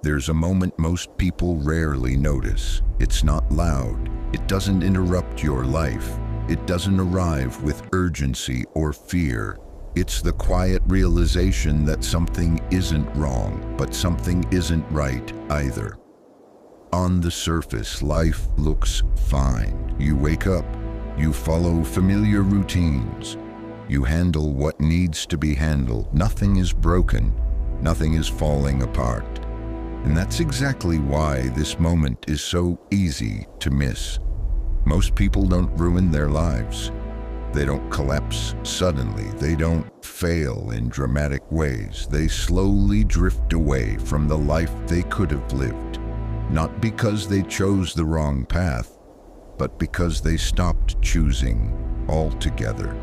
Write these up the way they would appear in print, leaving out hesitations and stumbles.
There's a moment most people rarely notice. It's not loud. It doesn't interrupt your life. It doesn't arrive with urgency or fear. It's the quiet realization that something isn't wrong, but something isn't right either. On the surface, life looks fine. You wake up. You follow familiar routines. You handle what needs to be handled. Nothing is broken. Nothing is falling apart. And that's exactly why this moment is so easy to miss. Most people don't ruin their lives. They don't collapse suddenly. They don't fail in dramatic ways. They slowly drift away from the life they could have lived. Not because they chose the wrong path, but because they stopped choosing altogether.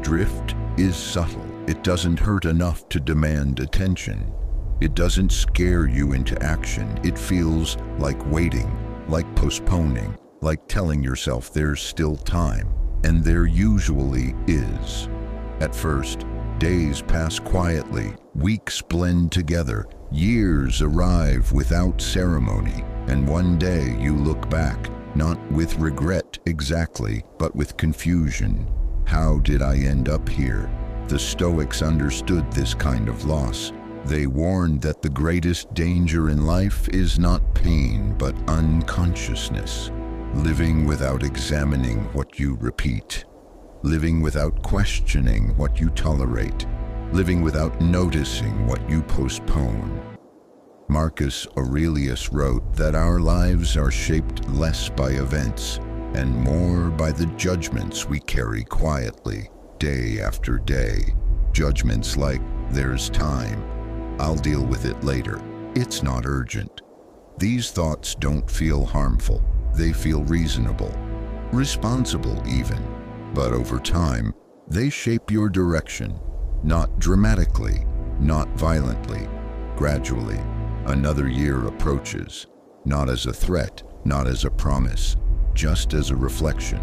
Drift is subtle. It doesn't hurt enough to demand attention. It doesn't scare you into action. It feels like waiting, like postponing, like telling yourself there's still time. And there usually is. At first, days pass quietly, weeks blend together, years arrive without ceremony, and one day you look back, not with regret exactly, but with confusion. How did I end up here? The Stoics understood this kind of loss. They warned that the greatest danger in life is not pain, but unconsciousness. Living without examining what you repeat. Living without questioning what you tolerate. Living without noticing what you postpone. Marcus Aurelius wrote that our lives are shaped less by events and more by the judgments we carry quietly, day after day. Judgments like, there's time. I'll deal with it later. It's not urgent. These thoughts don't feel harmful. They feel reasonable, responsible even. But over time, they shape your direction. Not dramatically, not violently, gradually. Another year approaches, not as a threat, not as a promise, just as a reflection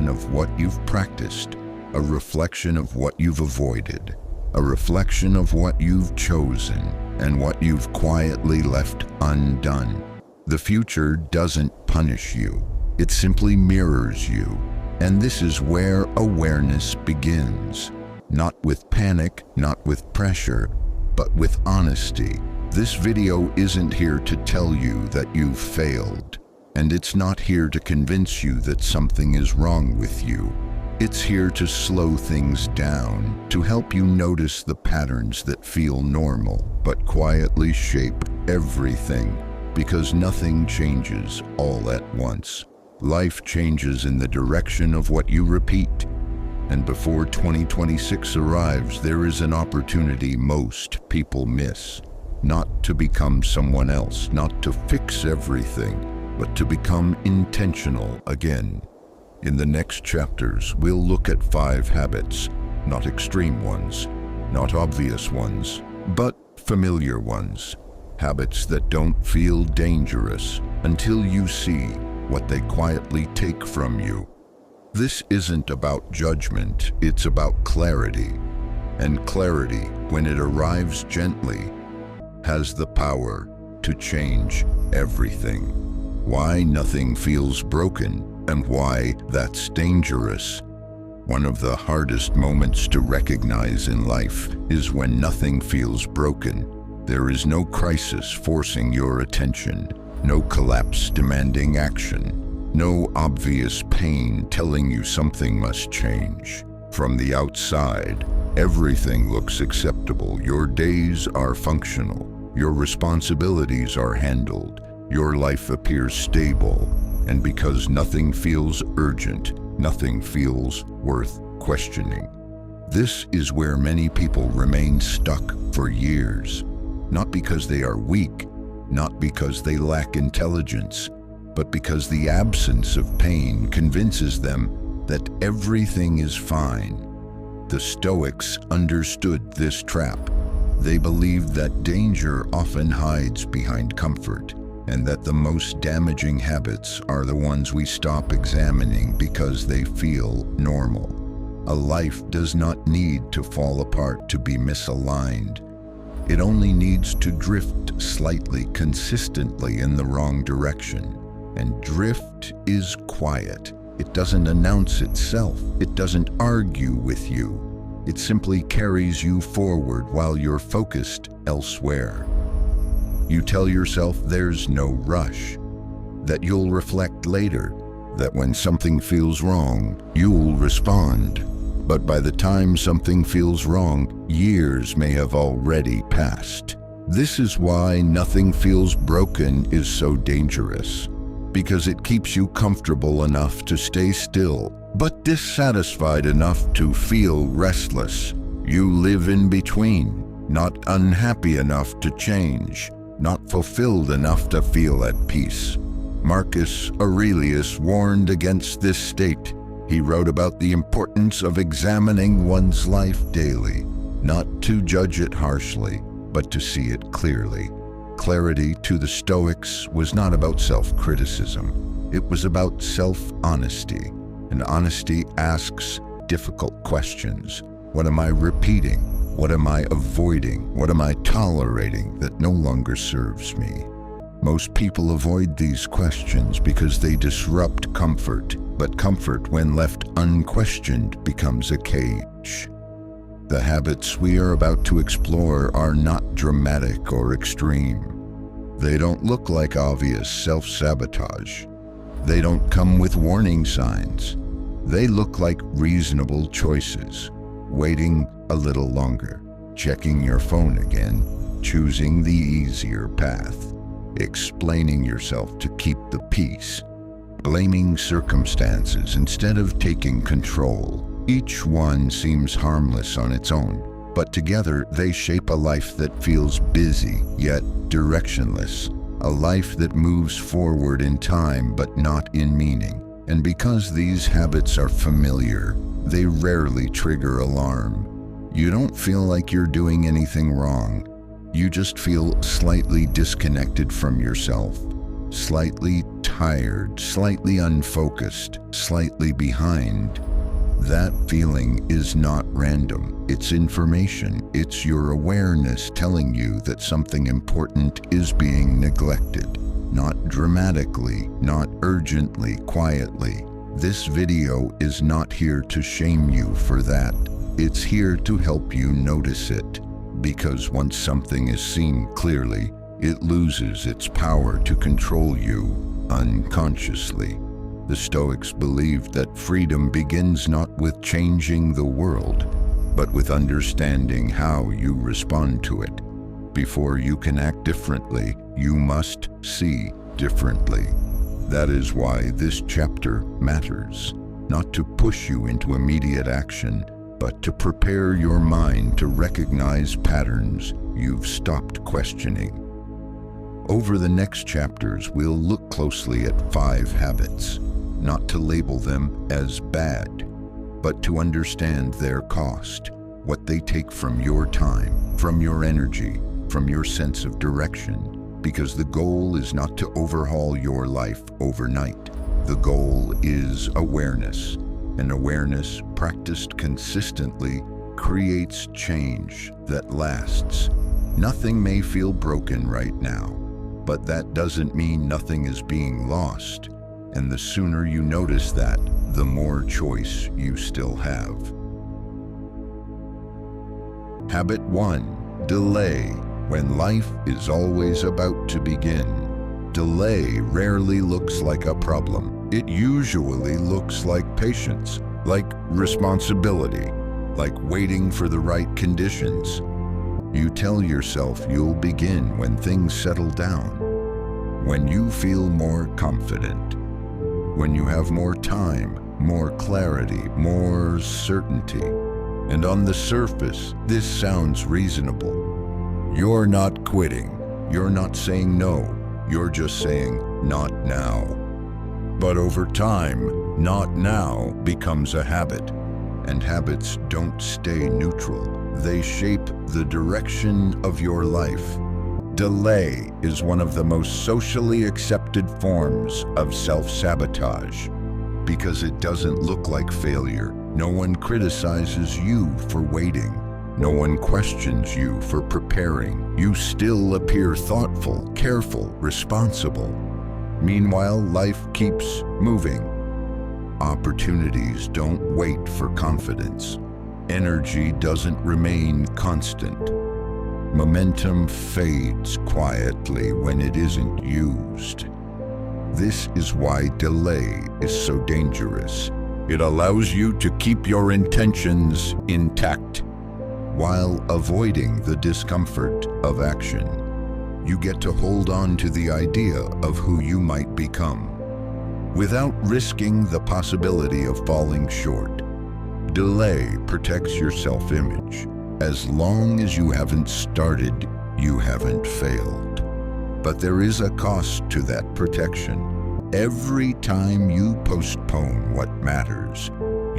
of what you've practiced, a reflection of what you've avoided, a reflection of what you've chosen and what you've quietly left undone. The future doesn't punish you, it simply mirrors you. And this is where awareness begins. Not with panic, not with pressure, but with honesty. This video isn't here to tell you that you've failed, and it's not here to convince you that something is wrong with you. It's here to slow things down, to help you notice the patterns that feel normal, but quietly shape everything, because nothing changes all at once. Life changes in the direction of what you repeat. And before 2026 arrives, there is an opportunity most people miss. Not to become someone else, not to fix everything, but to become intentional again. In the next chapters, we'll look at 5 habits, not extreme ones, not obvious ones, but familiar ones. Habits that don't feel dangerous until you see what they quietly take from you. This isn't about judgment, it's about clarity. And clarity, when it arrives gently, has the power to change everything. Why nothing feels broken and why that's dangerous. One of the hardest moments to recognize in life is when nothing feels broken. There is no crisis forcing your attention, no collapse demanding action, no obvious pain telling you something must change. From the outside, everything looks acceptable. Your days are functional, your responsibilities are handled, your life appears stable, and because nothing feels urgent, nothing feels worth questioning. This is where many people remain stuck for years, not because they are weak, not because they lack intelligence, but because the absence of pain convinces them that everything is fine. The Stoics understood this trap. They believed that danger often hides behind comfort, and that the most damaging habits are the ones we stop examining because they feel normal. A life does not need to fall apart to be misaligned. It only needs to drift slightly, consistently in the wrong direction. And drift is quiet. It doesn't announce itself. It doesn't argue with you. It simply carries you forward while you're focused elsewhere. You tell yourself there's no rush, that you'll reflect later, that when something feels wrong, you'll respond. But by the time something feels wrong, years may have already passed. This is why nothing feels broken is so dangerous, because it keeps you comfortable enough to stay still, but dissatisfied enough to feel restless. You live in between, not unhappy enough to change, not fulfilled enough to feel at peace. Marcus Aurelius warned against this state. He wrote about the importance of examining one's life daily, not to judge it harshly, but to see it clearly. Clarity to the Stoics was not about self-criticism. It was about self-honesty. And honesty asks difficult questions. What am I repeating? What am I avoiding? What am I tolerating that no longer serves me? Most people avoid these questions because they disrupt comfort, but comfort, when left unquestioned, becomes a cage. The habits we are about to explore are not dramatic or extreme. They don't look like obvious self-sabotage. They don't come with warning signs. They look like reasonable choices. Waiting a little longer, checking your phone again, choosing the easier path, explaining yourself to keep the peace, blaming circumstances instead of taking control. Each one seems harmless on its own, but together they shape a life that feels busy yet directionless, a life that moves forward in time but not in meaning. And because these habits are familiar, they rarely trigger alarm. You don't feel like you're doing anything wrong. You just feel slightly disconnected from yourself, slightly tired, slightly unfocused, slightly behind. That feeling is not random. It's information. It's your awareness telling you that something important is being neglected. Not dramatically, not urgently, quietly. This video is not here to shame you for that. It's here to help you notice it. Because once something is seen clearly, it loses its power to control you unconsciously. The Stoics believed that freedom begins not with changing the world, but with understanding how you respond to it. Before you can act differently, you must see differently. That is why this chapter matters, not to push you into immediate action, but to prepare your mind to recognize patterns you've stopped questioning. Over the next chapters, we'll look closely at 5 habits, not to label them as bad, but to understand their cost, what they take from your time, from your energy, from your sense of direction, because the goal is not to overhaul your life overnight. The goal is awareness, and awareness practiced consistently creates change that lasts. Nothing may feel broken right now, but that doesn't mean nothing is being lost. And the sooner you notice that, the more choice you still have. Habit 1. Delay when life is always about to begin. Delay rarely looks like a problem. It usually looks like patience, like responsibility, like waiting for the right conditions. You tell yourself you'll begin when things settle down, when you feel more confident, when you have more time, more clarity, more certainty. And on the surface, this sounds reasonable. You're not quitting. You're not saying no. You're just saying, not now. But over time, not now becomes a habit. And habits don't stay neutral. They shape the direction of your life. Delay is one of the most socially accepted forms of self-sabotage because it doesn't look like failure. No one criticizes you for waiting. No one questions you for preparing. You still appear thoughtful, careful, responsible. Meanwhile, life keeps moving. Opportunities don't wait for confidence. Energy doesn't remain constant. Momentum fades quietly when it isn't used. This is why delay is so dangerous. It allows you to keep your intentions intact while avoiding the discomfort of action. You get to hold on to the idea of who you might become without risking the possibility of falling short. Delay protects your self-image. As long as you haven't started, you haven't failed. But there is a cost to that protection. Every time you postpone what matters,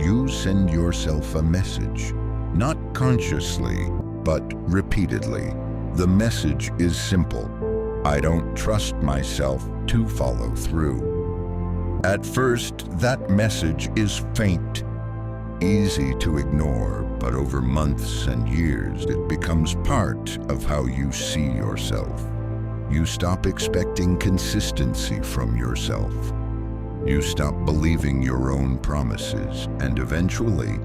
you send yourself a message. Not consciously, but repeatedly. The message is simple. I don't trust myself to follow through. At first, that message is faint, easy to ignore, but over months and years, it becomes part of how you see yourself. You stop expecting consistency from yourself. You stop believing your own promises, and eventually,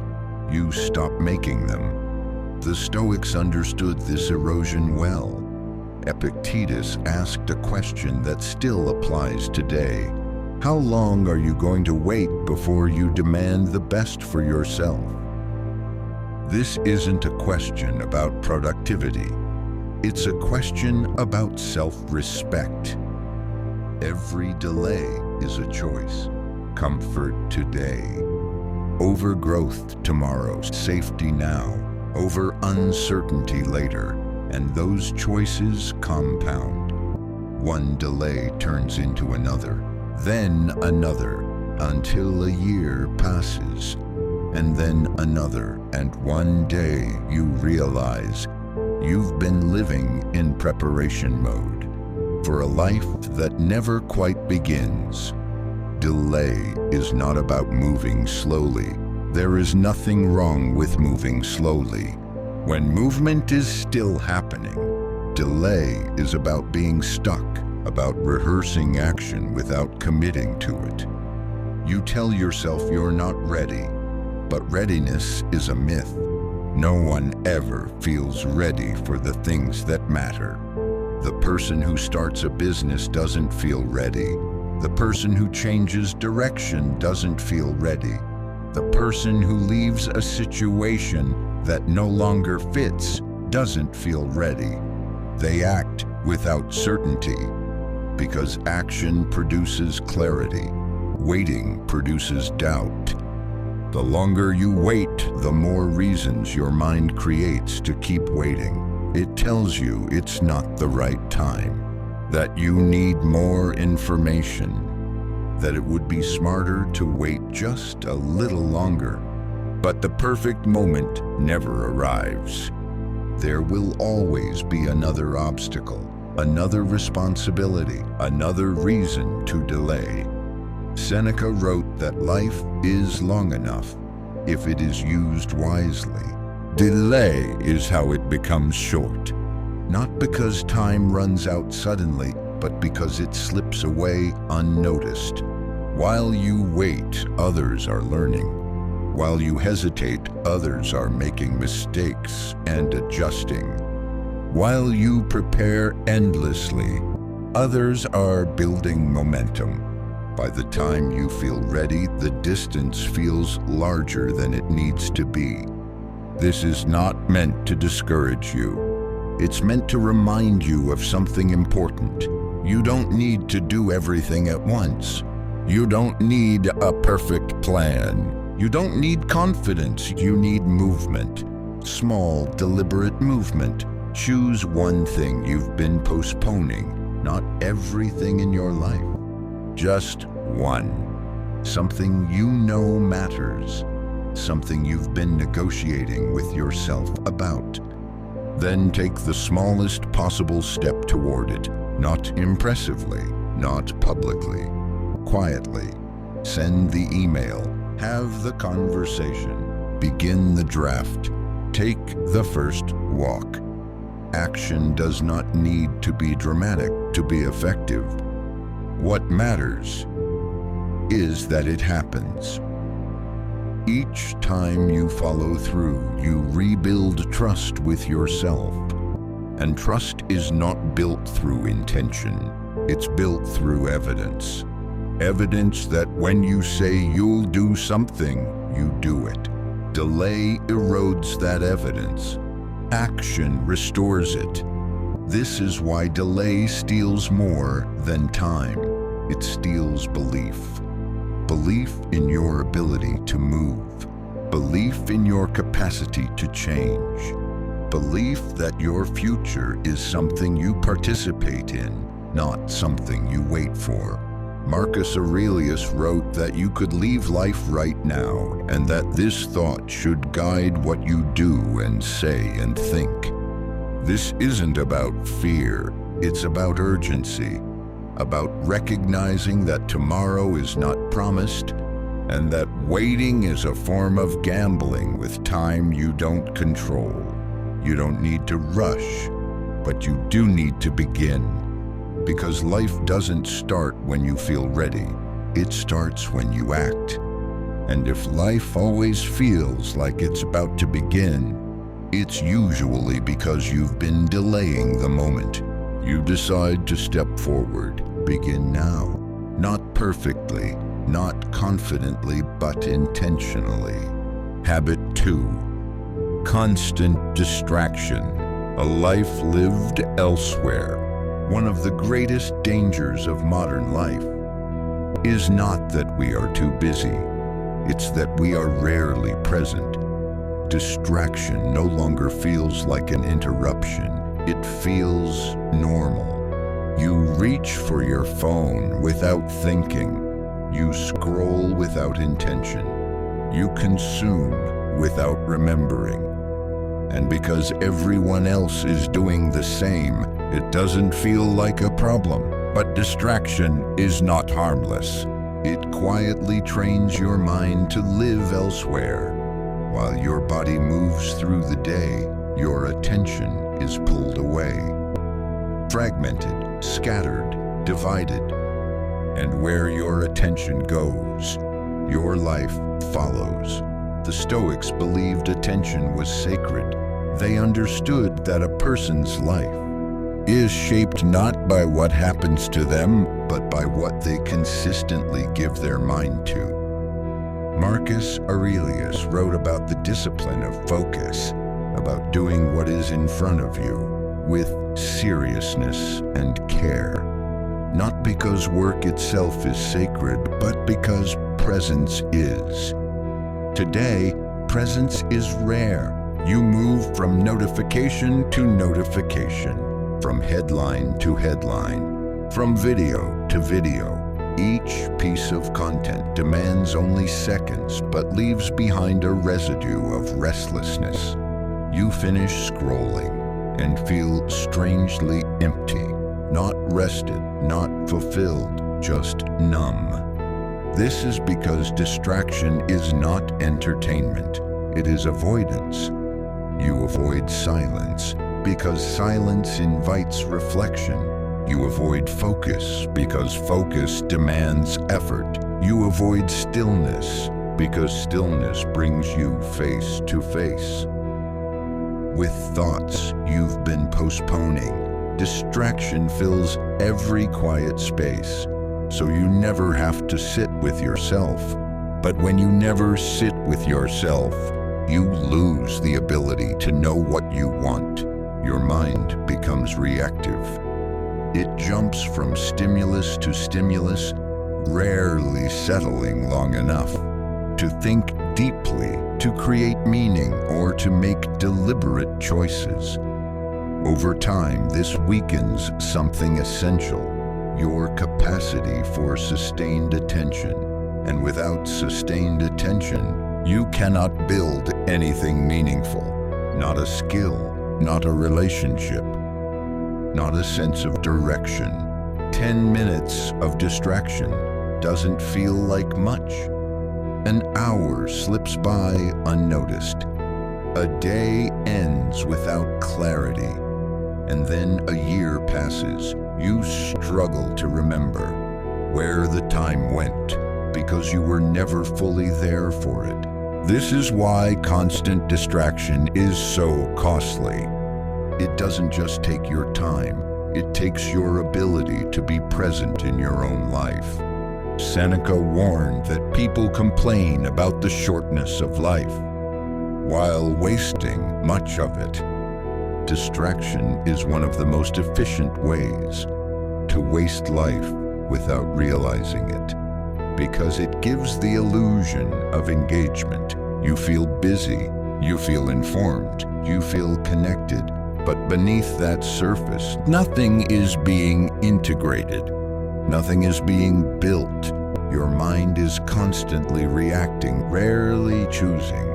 you stop making them. The Stoics understood this erosion well. Epictetus asked a question that still applies today. How long are you going to wait before you demand the best for yourself? This isn't a question about productivity. It's a question about self-respect. Every delay is a choice. Comfort today, overgrowth tomorrow, safety now, over uncertainty later, and those choices compound. One delay turns into another, then another, until a year passes, and then another, and one day you realize you've been living in preparation mode for a life that never quite begins. Delay is not about moving slowly. There is nothing wrong with moving slowly. When movement is still happening, delay is about being stuck, about rehearsing action without committing to it. You tell yourself you're not ready, but readiness is a myth. No one ever feels ready for the things that matter. The person who starts a business doesn't feel ready. The person who changes direction doesn't feel ready. The person who leaves a situation that no longer fits doesn't feel ready. They act without certainty, because action produces clarity. Waiting produces doubt. The longer you wait, the more reasons your mind creates to keep waiting. It tells you it's not the right time, that you need more information, that it would be smarter to wait just a little longer. But the perfect moment never arrives. There will always be another obstacle, another responsibility, another reason to delay. Seneca wrote that life is long enough if it is used wisely. Delay is how it becomes short, not because time runs out suddenly, but because it slips away unnoticed. While you wait, others are learning. While you hesitate, others are making mistakes and adjusting. While you prepare endlessly, others are building momentum. By the time you feel ready, the distance feels larger than it needs to be. This is not meant to discourage you. It's meant to remind you of something important. You don't need to do everything at once. You don't need a perfect plan. You don't need confidence. You need movement. Small, deliberate movement. Choose one thing you've been postponing, not everything in your life. Just one. Something you know matters. Something you've been negotiating with yourself about. Then take the smallest possible step toward it, not impressively, not publicly. Quietly. Send the email. Have the conversation. Begin the draft. Take the first walk. Action does not need to be dramatic to be effective. What matters is that it happens. Each time you follow through, you rebuild trust with yourself. And trust is not built through intention. It's built through evidence. Evidence that when you say you'll do something, you do it. Delay erodes that evidence. Action restores it. This is why delay steals more than time. It steals belief. Belief in your ability to move. Belief in your capacity to change. Belief that your future is something you participate in, not something you wait for. Marcus Aurelius wrote that you could leave life right now, and that this thought should guide what you do and say and think. This isn't about fear, it's about urgency, about recognizing that tomorrow is not promised, and that waiting is a form of gambling with time you don't control. You don't need to rush, but you do need to begin. Because life doesn't start when you feel ready. It starts when you act. And if life always feels like it's about to begin, it's usually because you've been delaying the moment. You decide to step forward. Begin now. Not perfectly, not confidently, but intentionally. Habit 2. Constant distraction. A life lived elsewhere. One of the greatest dangers of modern life is not that we are too busy. It's that we are rarely present. Distraction no longer feels like an interruption. It feels normal. You reach for your phone without thinking. You scroll without intention. You consume without remembering. And because everyone else is doing the same, it doesn't feel like a problem. But distraction is not harmless. It quietly trains your mind to live elsewhere. While your body moves through the day, your attention is pulled away. Fragmented, scattered, divided. And where your attention goes, your life follows. The Stoics believed attention was sacred. They understood that a person's life is shaped not by what happens to them, but by what they consistently give their mind to. Marcus Aurelius wrote about the discipline of focus, about doing what is in front of you with seriousness and care. Not because work itself is sacred, but because presence is. Today, presence is rare. You move from notification to notification, from headline to headline, from video to video. Each piece of content demands only seconds, but leaves behind a residue of restlessness. You finish scrolling and feel strangely empty, not rested, not fulfilled, just numb. This is because distraction is not entertainment, it is avoidance. You avoid silence because silence invites reflection. You avoid focus because focus demands effort. You avoid stillness because stillness brings you face to face with thoughts you've been postponing. Distraction fills every quiet space, so you never have to sit with yourself. But when you never sit with yourself, you lose the ability to know what you want. Your mind becomes reactive. It jumps from stimulus to stimulus, rarely settling long enough to think deeply, to create meaning, or to make deliberate choices. Over time, this weakens something essential, your capacity for sustained attention. And without sustained attention, you cannot build anything meaningful. Not a skill, not a relationship, not a sense of direction. 10 minutes of distraction doesn't feel like much. An hour slips by unnoticed. A day ends without clarity. And then a year passes. You struggle to remember where the time went because you were never fully there for it. This is why constant distraction is so costly. It doesn't just take your time, it takes your ability to be present in your own life. Seneca warned that people complain about the shortness of life, while wasting much of it. Distraction is one of the most efficient ways to waste life without realizing it, because it gives the illusion of engagement. You feel busy, you feel informed, you feel connected, but beneath that surface, nothing is being integrated. Nothing is being built. Your mind is constantly reacting, rarely choosing.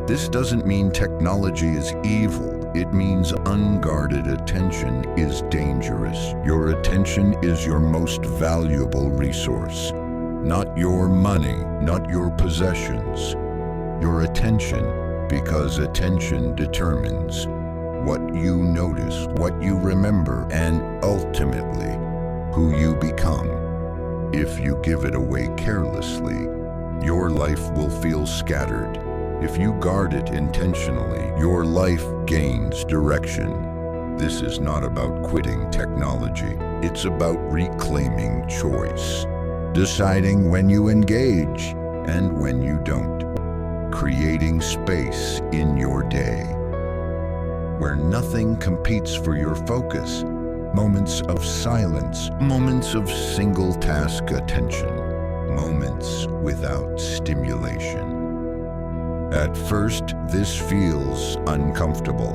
This doesn't mean technology is evil. It means unguarded attention is dangerous. Your attention is your most valuable resource. Not your money, not your possessions. Your attention, because attention determines what you notice, what you remember, and ultimately, who you become. If you give it away carelessly, your life will feel scattered. If you guard it intentionally, your life gains direction. This is not about quitting technology. It's about reclaiming choice. Deciding when you engage and when you don't. Creating space in your day where nothing competes for your focus. Moments of silence, moments of single-task attention, moments without stimulation. At first, this feels uncomfortable.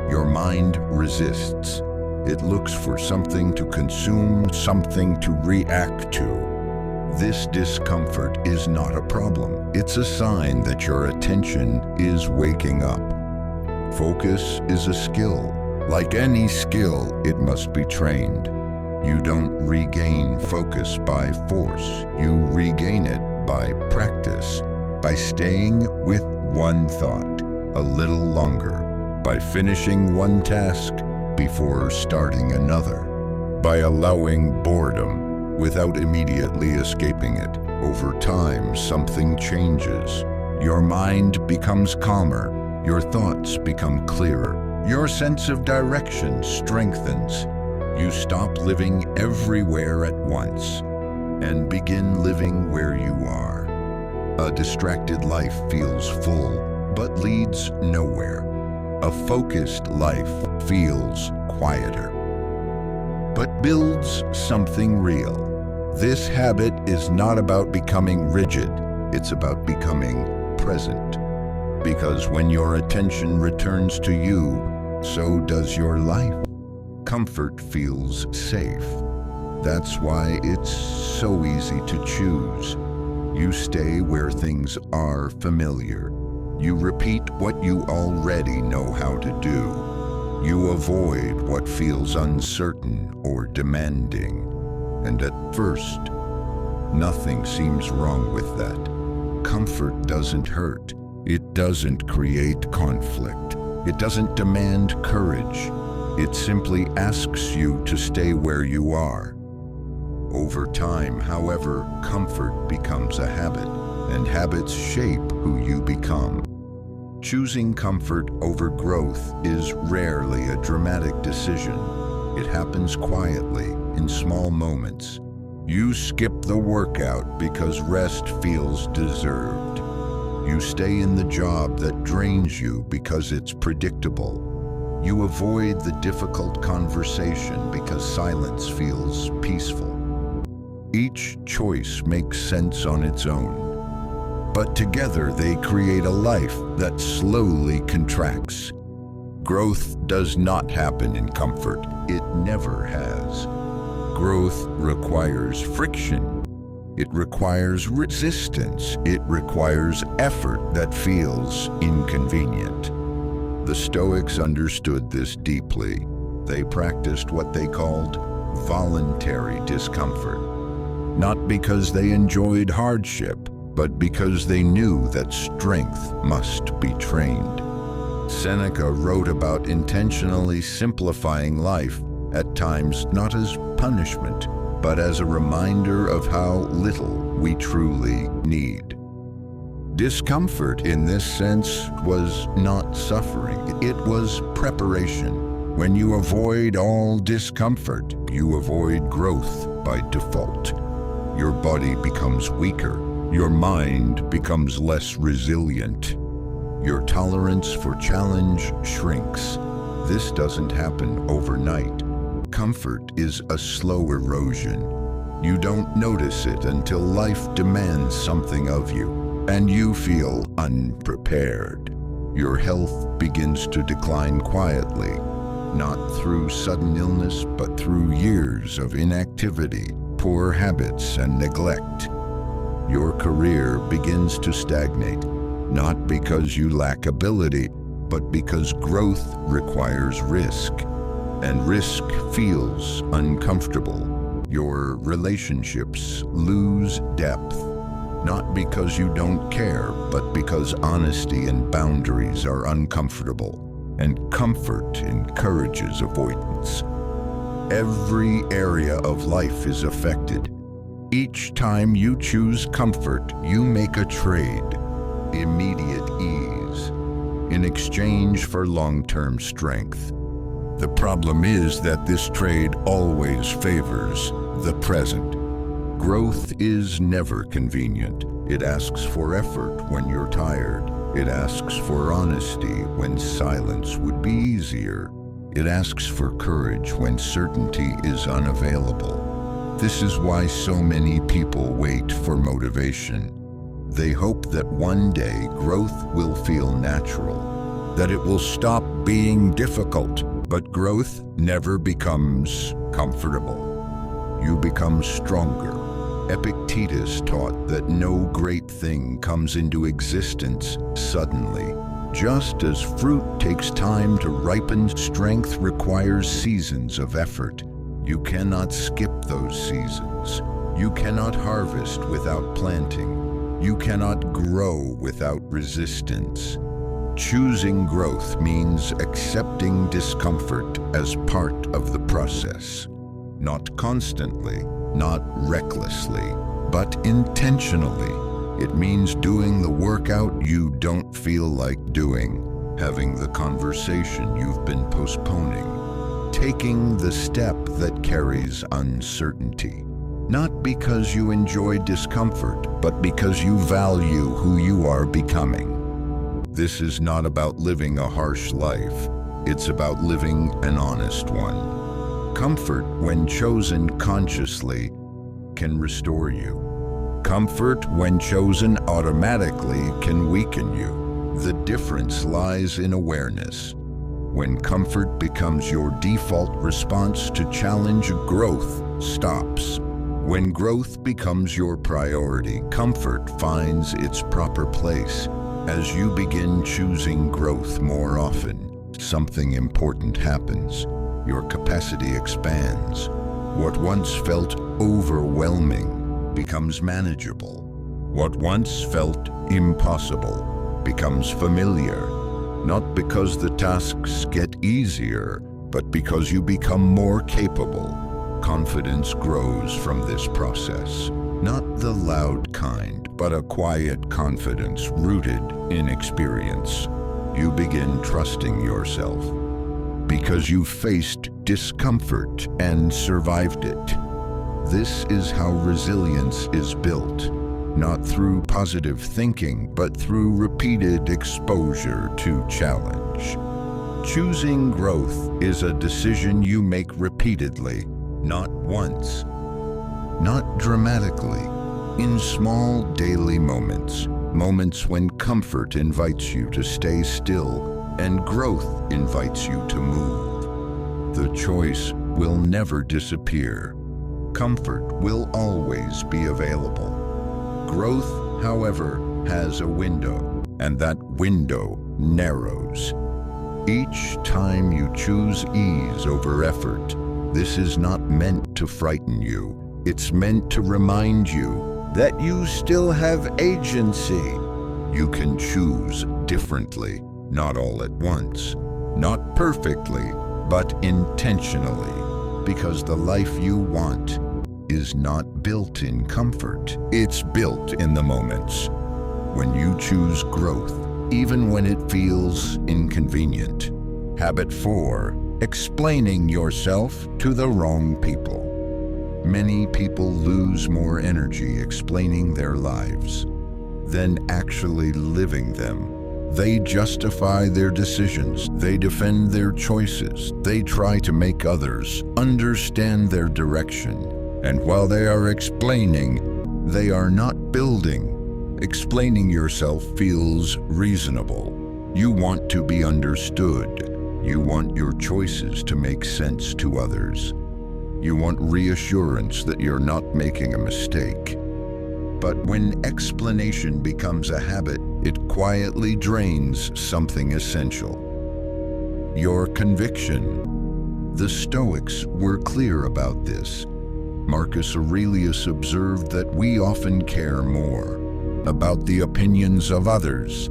Your mind resists. It looks for something to consume, something to react to. This discomfort is not a problem. It's a sign that your attention is waking up. Focus is a skill. Like any skill, it must be trained. You don't regain focus by force. You regain it by practice, by staying with one thought a little longer, by finishing one task before starting another, by allowing boredom without immediately escaping it. Over time, something changes. Your mind becomes calmer. Your thoughts become clearer. Your sense of direction strengthens. You stop living everywhere at once and begin living where you are. A distracted life feels full, but leads nowhere. A focused life feels quieter, but builds something real. This habit is not about becoming rigid. It's about becoming present. Because when your attention returns to you, so does your life. Comfort feels safe. That's why it's so easy to choose. You stay where things are familiar. You repeat what you already know how to do. You avoid what feels uncertain or demanding. And at first, nothing seems wrong with that. Comfort doesn't hurt. It doesn't create conflict. It doesn't demand courage. It simply asks you to stay where you are. Over time, however, comfort becomes a habit, and habits shape who you become. Choosing comfort over growth is rarely a dramatic decision. It happens quietly, in small moments. You skip the workout because rest feels deserved. You stay in the job that drains you because it's predictable. You avoid the difficult conversation because silence feels peaceful. Each choice makes sense on its own, but together they create a life that slowly contracts. Growth does not happen in comfort. It never has. Growth requires friction. It requires resistance. It requires effort that feels inconvenient. The Stoics understood this deeply. They practiced what they called voluntary discomfort. Not because they enjoyed hardship, but because they knew that strength must be trained. Seneca wrote about intentionally simplifying life, at times not as punishment, but as a reminder of how little we truly need. Discomfort in this sense was not suffering, it was preparation. When you avoid all discomfort, you avoid growth by default. Your body becomes weaker, your mind becomes less resilient. Your tolerance for challenge shrinks. This doesn't happen overnight. Comfort is a slow erosion. You don't notice it until life demands something of you, and you feel unprepared. Your health begins to decline quietly, not through sudden illness, but through years of inactivity, poor habits, and neglect. Your career begins to stagnate, not because you lack ability, but because growth requires risk, and risk feels uncomfortable. Your relationships lose depth, not because you don't care, but because honesty and boundaries are uncomfortable, and comfort encourages avoidance. Every area of life is affected. Each time you choose comfort, you make a trade, immediate ease, in exchange for long-term strength. The problem is that this trade always favors the present. Growth is never convenient. It asks for effort when you're tired. It asks for honesty when silence would be easier. It asks for courage when certainty is unavailable. This is why so many people wait for motivation. They hope that one day growth will feel natural, that it will stop being difficult, but growth never becomes comfortable. You become stronger. Epictetus taught that no great thing comes into existence suddenly. Just as fruit takes time to ripen, strength requires seasons of effort. You cannot skip those seasons. You cannot harvest without planting. You cannot grow without resistance. Choosing growth means accepting discomfort as part of the process. Not constantly, not recklessly, but intentionally. It means doing the workout you don't feel like doing, having the conversation you've been postponing, taking the step that carries uncertainty. Not because you enjoy discomfort, but because you value who you are becoming. This is not about living a harsh life. It's about living an honest one. Comfort, when chosen consciously, can restore you. Comfort, when chosen automatically, can weaken you. The difference lies in awareness. When comfort becomes your default response to challenge, growth stops. When growth becomes your priority, comfort finds its proper place. As you begin choosing growth more often, something important happens. Your capacity expands. What once felt overwhelming becomes manageable. What once felt impossible becomes familiar, not because the tasks get easier, but because you become more capable. Confidence grows from this process, not the loud kind, but a quiet confidence rooted in experience. You begin trusting yourself because you faced discomfort and survived it. This is how resilience is built, not through positive thinking, but through repeated exposure to challenge. Choosing growth is a decision you make repeatedly, not once, not dramatically, in small daily moments, moments when comfort invites you to stay still and growth invites you to move. The choice will never disappear. Comfort will always be available. Growth, however, has a window, and that window narrows. Each time you choose ease over effort, this is not meant to frighten you. It's meant to remind you that you still have agency. You can choose differently. Not all at once, not perfectly, but intentionally, because the life you want is not built in comfort. It's built in the moments when you choose growth, even when it feels inconvenient. Habit 4, explaining yourself to the wrong people. Many people lose more energy explaining their lives than actually living them. They justify their decisions, they defend their choices, they try to make others understand their direction. And while they are explaining, they are not building. Explaining yourself feels reasonable. You want to be understood. You want your choices to make sense to others. You want reassurance that you're not making a mistake. But when explanation becomes a habit, it quietly drains something essential: your conviction. The Stoics were clear about this. Marcus Aurelius observed that we often care more about the opinions of others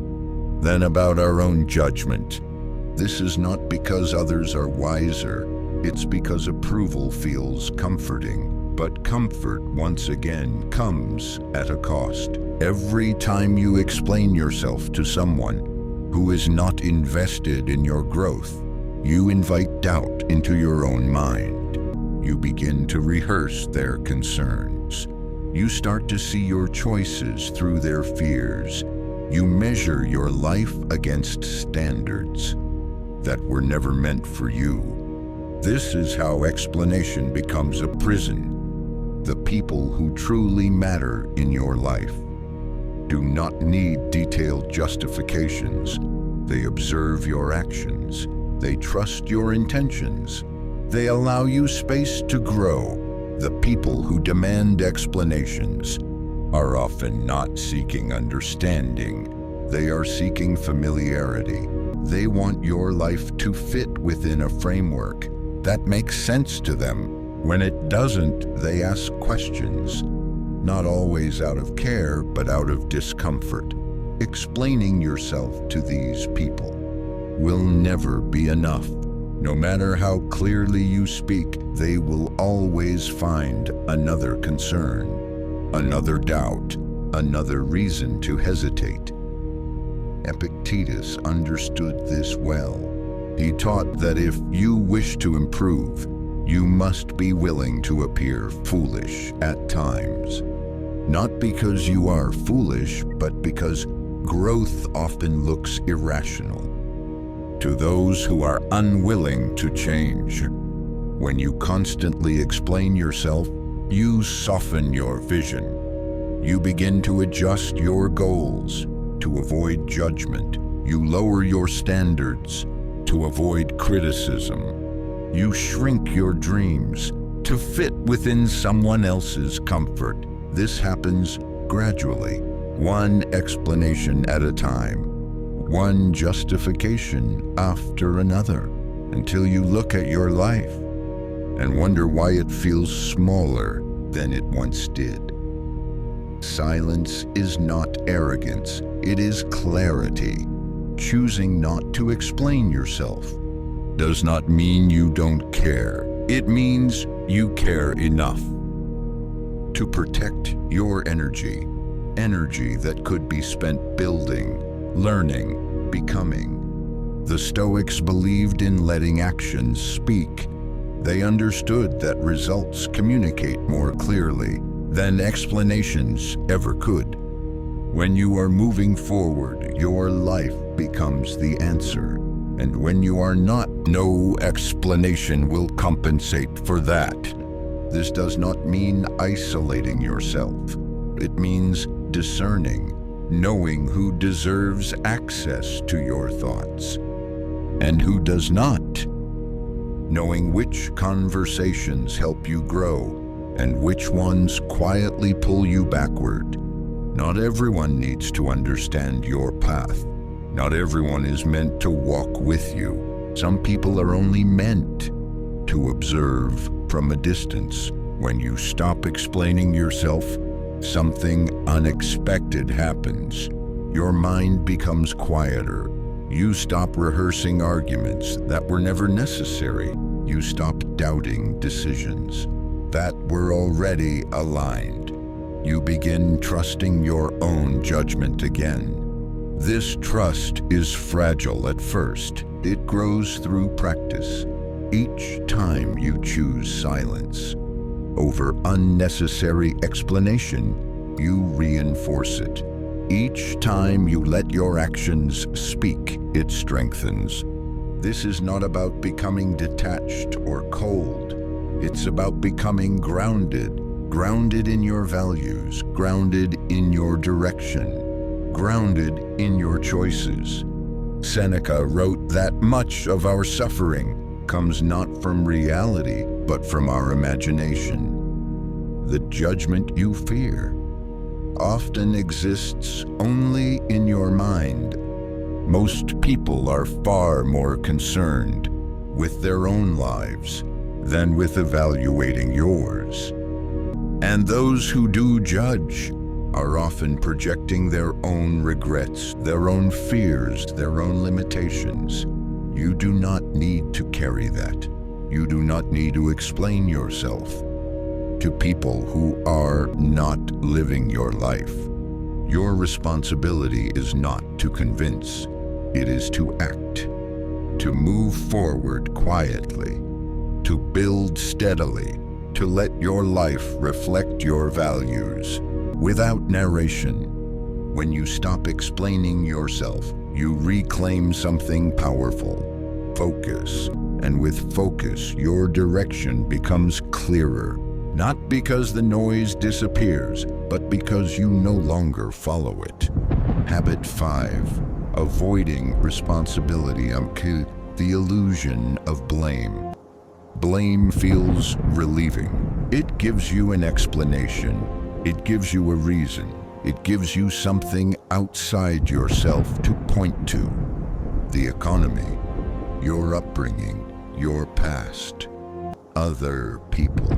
than about our own judgment. This is not because others are wiser, it's because approval feels comforting. But comfort, once again, comes at a cost. Every time you explain yourself to someone who is not invested in your growth, you invite doubt into your own mind. You begin to rehearse their concerns. You start to see your choices through their fears. You measure your life against standards that were never meant for you. This is how explanation becomes a prison. The people who truly matter in your life do not need detailed justifications. They observe your actions. They trust your intentions. They allow you space to grow. The people who demand explanations are often not seeking understanding. They are seeking familiarity. They want your life to fit within a framework that makes sense to them. When it doesn't, they ask questions, not always out of care, but out of discomfort. Explaining yourself to these people will never be enough. No matter how clearly you speak, they will always find another concern, another doubt, another reason to hesitate. Epictetus understood this well. He taught that if you wish to improve, you must be willing to appear foolish at times. Not because you are foolish, but because growth often looks irrational to those who are unwilling to change. When you constantly explain yourself, you soften your vision. You begin to adjust your goals to avoid judgment. You lower your standards to avoid criticism. You shrink your dreams to fit within someone else's comfort. This happens gradually, one explanation at a time, one justification after another, until you look at your life and wonder why it feels smaller than it once did. Silence is not arrogance, it is clarity. Choosing not to explain yourself does not mean you don't care. It means you care enough to protect your energy that could be spent building, learning, becoming. The Stoics believed in letting actions speak. They understood that results communicate more clearly than explanations ever could. When you are moving forward, your life becomes the answer. And when you are not, no explanation will compensate for that. This does not mean isolating yourself. It means discerning, knowing who deserves access to your thoughts and who does not, knowing which conversations help you grow and which ones quietly pull you backward. Not everyone needs to understand your path. Not everyone is meant to walk with you. Some people are only meant to observe from a distance. When you stop explaining yourself, something unexpected happens. Your mind becomes quieter. You stop rehearsing arguments that were never necessary. You stop doubting decisions that were already aligned. You begin trusting your own judgment again. This trust is fragile at first. It grows through practice. Each time you choose silence over unnecessary explanation, you reinforce it. Each time you let your actions speak, it strengthens. This is not about becoming detached or cold. It's about becoming grounded. Grounded in your values, grounded in your direction, grounded in your choices. Seneca wrote that much of our suffering comes not from reality, but from our imagination. The judgment you fear often exists only in your mind. Most people are far more concerned with their own lives than with evaluating yours. And those who do judge are often projecting their own regrets, their own fears, their own limitations. You do not need to carry that. You do not need to explain yourself to people who are not living your life. Your responsibility is not to convince, it is to act, to move forward quietly, to build steadily, to let your life reflect your values without narration. When you stop explaining yourself, you reclaim something powerful: focus. And with focus, your direction becomes clearer, not because the noise disappears, but because you no longer follow it. Habit 5, avoiding responsibility. The illusion of blame. Blame feels relieving. It gives you an explanation. It gives you a reason. It gives you something outside yourself to point to. The economy, your upbringing, your past, other people,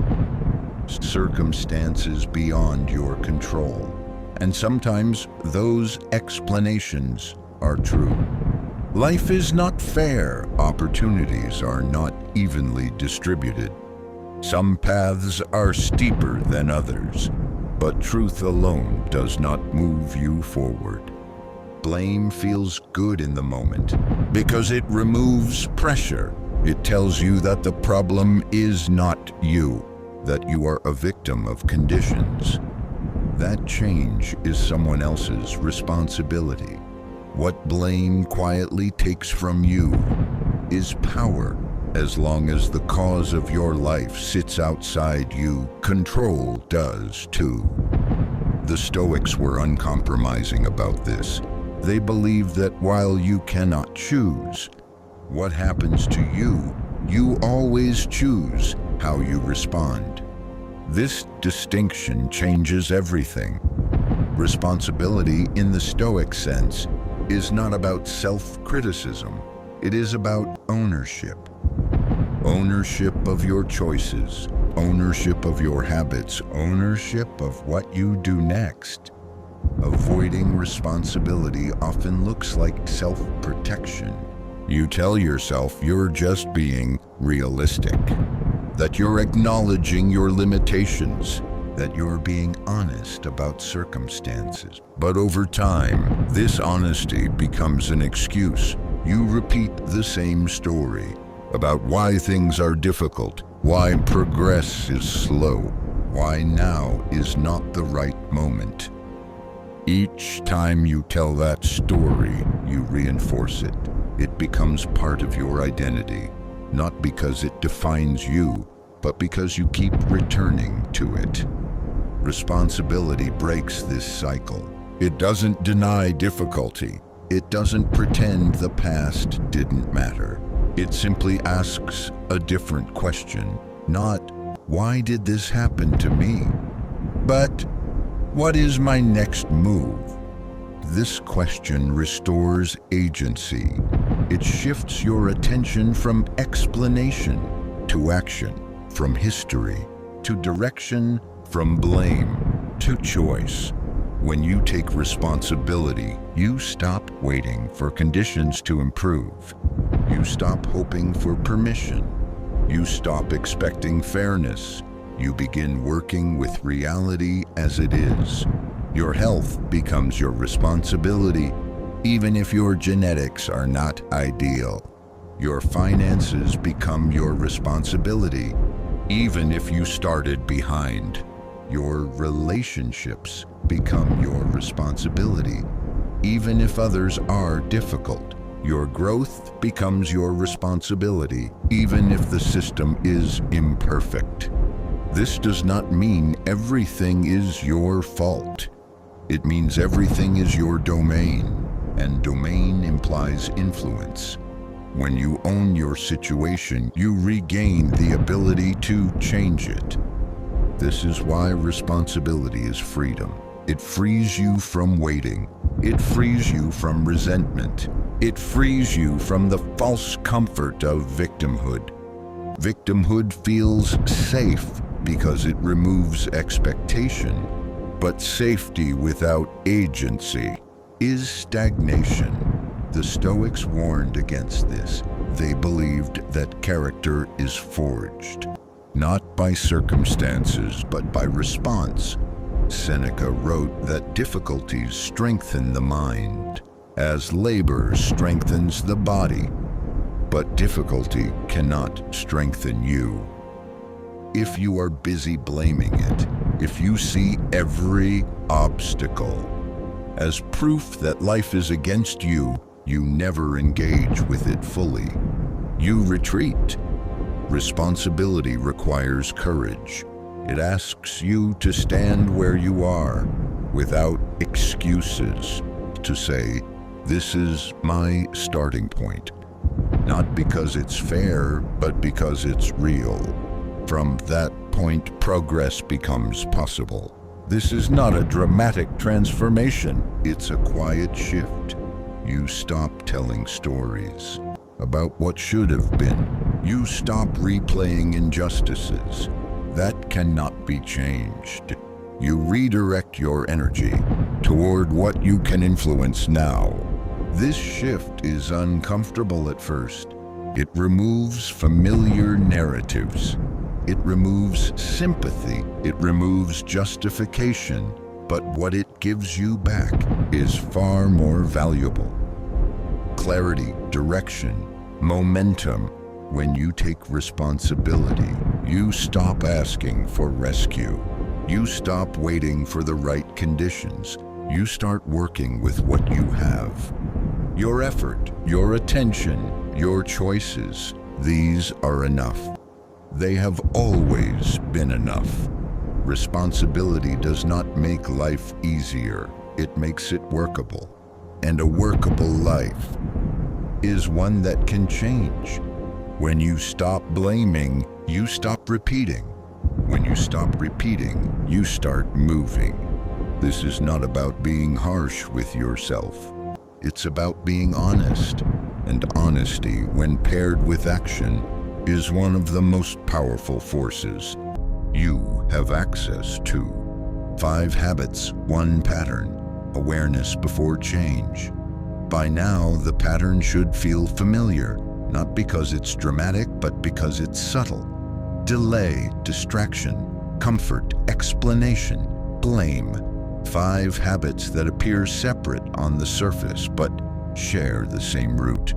circumstances beyond your control. And sometimes those explanations are true. Life is not fair. Opportunities are not evenly distributed. Some paths are steeper than others, but truth alone does not move you forward. Blame feels good in the moment because it removes pressure. It tells you that the problem is not you, that you are a victim of conditions. That change is someone else's responsibility. What blame quietly takes from you is power. As long as the cause of your life sits outside you, control does too. The Stoics were uncompromising about this. They believed that while you cannot choose what happens to you, you always choose how you respond. This distinction changes everything. Responsibility in the Stoic sense is not about self-criticism. It is about ownership. Ownership of your choices, ownership of your habits, ownership of what you do next. Avoiding responsibility often looks like self-protection. You tell yourself you're just being realistic, that you're acknowledging your limitations, that you're being honest about circumstances. But over time, this honesty becomes an excuse. You repeat the same story about why things are difficult, why progress is slow, why now is not the right moment. Each time you tell that story, you reinforce it. It becomes part of your identity, not because it defines you, but because you keep returning to it. Responsibility breaks this cycle. It doesn't deny difficulty. It doesn't pretend the past didn't matter. It simply asks a different question. Not, why did this happen to me? But, what is my next move? This question restores agency. It shifts your attention from explanation to action, from history to direction, from blame to choice. When you take responsibility, you stop waiting for conditions to improve. You stop hoping for permission. You stop expecting fairness. You begin working with reality as it is. Your health becomes your responsibility, even if your genetics are not ideal. Your finances become your responsibility, even if you started behind. Your relationships become your responsibility, even if others are difficult. Your growth becomes your responsibility, even if the system is imperfect. This does not mean everything is your fault. It means everything is your domain, and domain implies influence. When you own your situation, you regain the ability to change it. This is why responsibility is freedom. It frees you from waiting. It frees you from resentment. It frees you from the false comfort of victimhood. Victimhood feels safe because it removes expectation, but safety without agency is stagnation. The Stoics warned against this. They believed that character is forged, not by circumstances, but by response. Seneca wrote that difficulties strengthen the mind, as labor strengthens the body, but difficulty cannot strengthen you. If you are busy blaming it, if you see every obstacle as proof that life is against you, you never engage with it fully. You retreat. Responsibility requires courage. It asks you to stand where you are without excuses, to say, "This is my starting point," not because it's fair, but because it's real. From that point, progress becomes possible. This is not a dramatic transformation, it's a quiet shift. You stop telling stories about what should have been. You stop replaying injustices. That cannot be changed. You redirect your energy toward what you can influence now. This shift is uncomfortable at first. It removes familiar narratives. It removes sympathy. It removes justification. But what it gives you back is far more valuable. Clarity, direction, momentum. When you take responsibility, you stop asking for rescue. You stop waiting for the right conditions. You start working with what you have. Your effort, your attention, your choices, these are enough. They have always been enough. Responsibility does not make life easier. It makes it workable. And a workable life is one that can change. When you stop blaming, you stop repeating. When you stop repeating, you start moving. This is not about being harsh with yourself. It's about being honest. And honesty, when paired with action, is one of the most powerful forces you have access to. 5 habits, 1 pattern. Awareness before change. By now, the pattern should feel familiar, not because it's dramatic, but because it's subtle. Delay, distraction, comfort, explanation, blame. 5 habits that appear separate on the surface, but share the same root.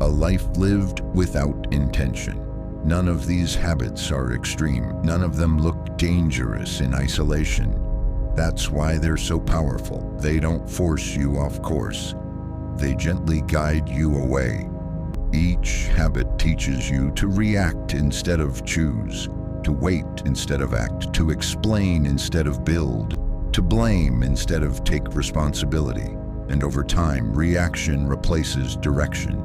A life lived without intention. None of these habits are extreme. None of them look dangerous in isolation. That's why they're so powerful. They don't force you off course. They gently guide you away. Each habit teaches you to react instead of choose, to wait instead of act, to explain instead of build, to blame instead of take responsibility. And over time, reaction replaces direction.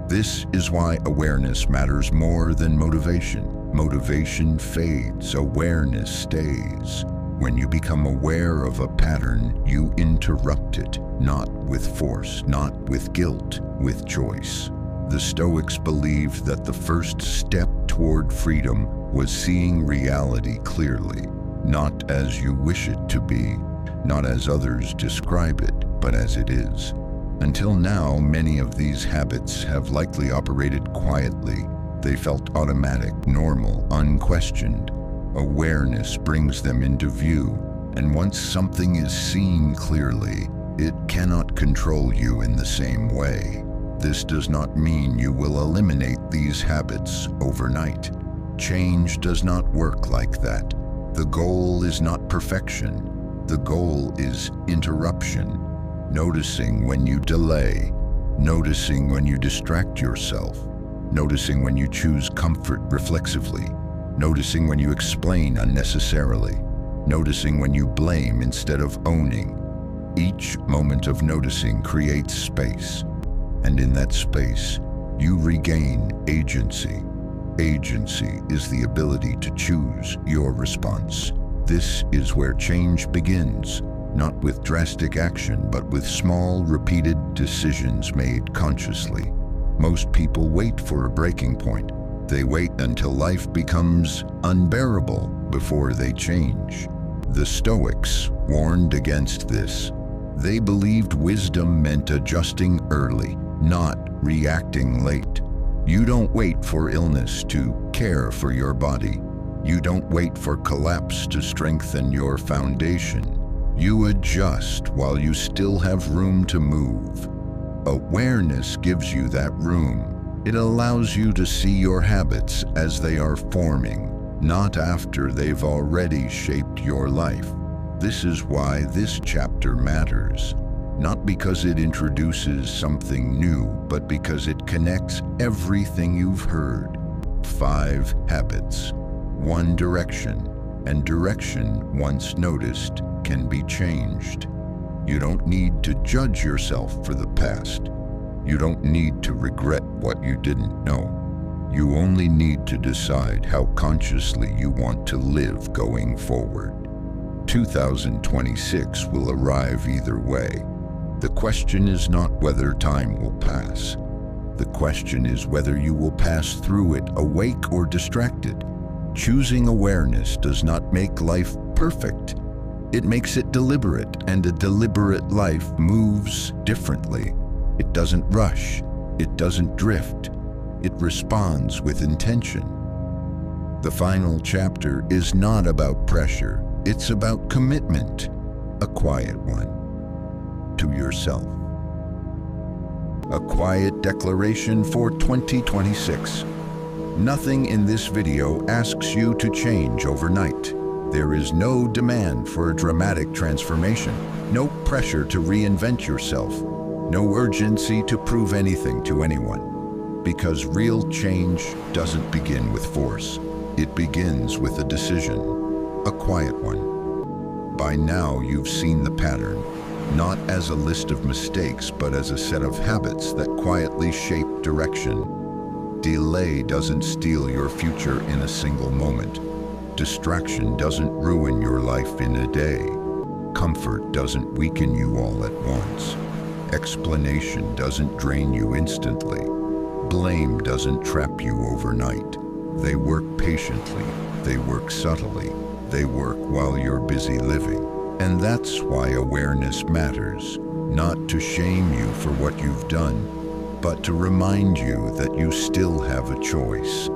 This is why awareness matters more than motivation. Motivation fades, awareness stays. When you become aware of a pattern, you interrupt it, not with force, not with guilt, with choice. The Stoics believed that the first step toward freedom was seeing reality clearly, not as you wish it to be, not as others describe it, but as it is. Until now, many of these habits have likely operated quietly. They felt automatic, normal, unquestioned. Awareness brings them into view, and once something is seen clearly, it cannot control you in the same way. This does not mean you will eliminate these habits overnight. Change does not work like that. The goal is not perfection. The goal is interruption. Noticing when you delay, noticing when you distract yourself, noticing when you choose comfort reflexively, noticing when you explain unnecessarily, noticing when you blame instead of owning. Each moment of noticing creates space, and in that space, you regain agency. Agency is the ability to choose your response. This is where change begins, not with drastic action, but with small, repeated decisions made consciously. Most people wait for a breaking point. They wait until life becomes unbearable before they change. The Stoics warned against this. They believed wisdom meant adjusting early, not reacting late. You don't wait for illness to care for your body. You don't wait for collapse to strengthen your foundation. You adjust while you still have room to move. Awareness gives you that room. It allows you to see your habits as they are forming, not after they've already shaped your life. This is why this chapter matters. Not because it introduces something new, but because it connects everything you've heard. 5 habits, 1 direction, and direction, once noticed, can be changed. You don't need to judge yourself for the past. You don't need to regret what you didn't know. You only need to decide how consciously you want to live going forward. 2026 will arrive either way. The question is not whether time will pass. The question is whether you will pass through it awake or distracted. Choosing awareness does not make life perfect. It makes it deliberate, and a deliberate life moves differently. It doesn't rush. It doesn't drift. It responds with intention. The final chapter is not about pressure. It's about commitment, a quiet one, to yourself. A quiet declaration for 2026. Nothing in this video asks you to change overnight. There is no demand for a dramatic transformation, no pressure to reinvent yourself, no urgency to prove anything to anyone. Because real change doesn't begin with force. It begins with a decision, a quiet one. By now you've seen the pattern, not as a list of mistakes, but as a set of habits that quietly shape direction. Delay doesn't steal your future in a single moment. Distraction doesn't ruin your life in a day. Comfort doesn't weaken you all at once. Explanation doesn't drain you instantly. Blame doesn't trap you overnight. They work patiently. They work subtly. They work while you're busy living. And that's why awareness matters. Not to shame you for what you've done, but to remind you that you still have a choice.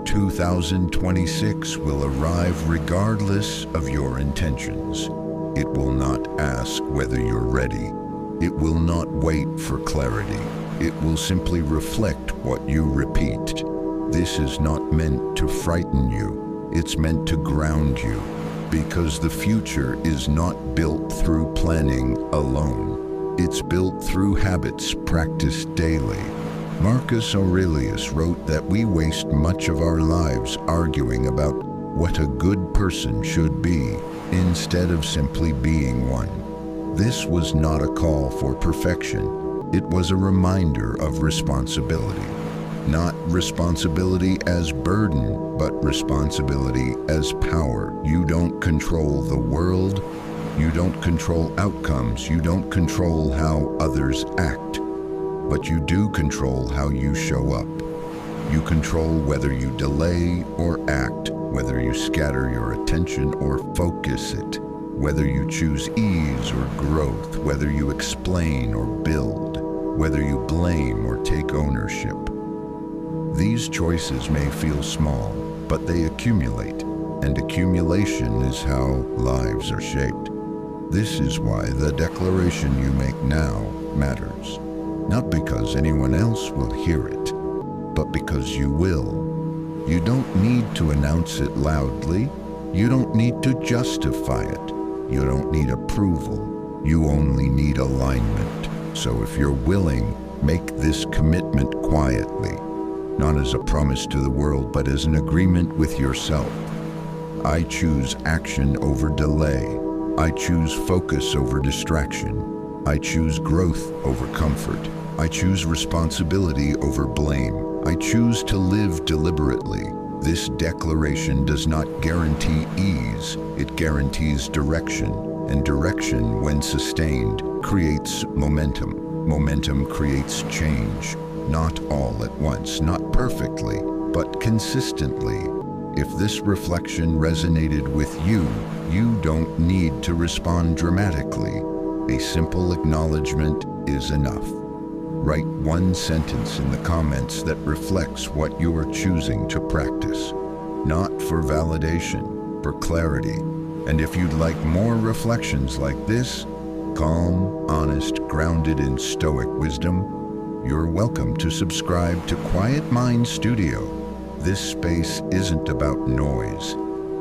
2026 will arrive regardless of your intentions. It will not ask whether you're ready. It will not wait for clarity. It will simply reflect what you repeat. This is not meant to frighten you. It's meant to ground you, because the future is not built through planning alone. It's built through habits practiced daily. Marcus Aurelius wrote that we waste much of our lives arguing about what a good person should be, instead of simply being one. This was not a call for perfection. It was a reminder of responsibility. Not responsibility as burden, but responsibility as power. You don't control the world. You don't control outcomes. You don't control how others act. But you do control how you show up. You control whether you delay or act, whether you scatter your attention or focus it. Whether you choose ease or growth, whether you explain or build, whether you blame or take ownership. These choices may feel small, but they accumulate, and accumulation is how lives are shaped. This is why the declaration you make now matters. Not because anyone else will hear it, but because you will. You don't need to announce it loudly. You don't need to justify it. You don't need approval. You only need alignment. So if you're willing, make this commitment quietly, not as a promise to the world, but as an agreement with yourself. I choose action over delay. I choose focus over distraction. I choose growth over comfort. I choose responsibility over blame. I choose to live deliberately. This declaration does not guarantee ease, it guarantees direction. And direction, when sustained, creates momentum. Momentum creates change. Not all at once, not perfectly, but consistently. If this reflection resonated with you, you don't need to respond dramatically. A simple acknowledgement is enough. Write one sentence in the comments that reflects what you are choosing to practice. Not for validation, for clarity. And if you'd like more reflections like this, calm, honest, grounded in Stoic wisdom, you're welcome to subscribe to Quiet Mind Studio. This space isn't about noise.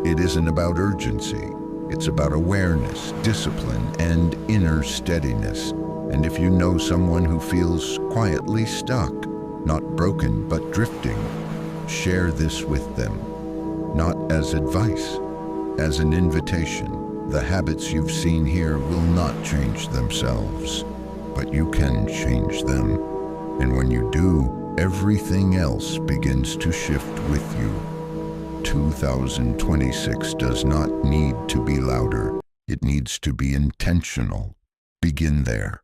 It isn't about urgency. It's about awareness, discipline, and inner steadiness. And if you know someone who feels quietly stuck, not broken but drifting, share this with them. Not as advice, as an invitation. The habits you've seen here will not change themselves, but you can change them. And when you do, everything else begins to shift with you. 2026 does not need to be louder. It needs to be intentional. Begin there.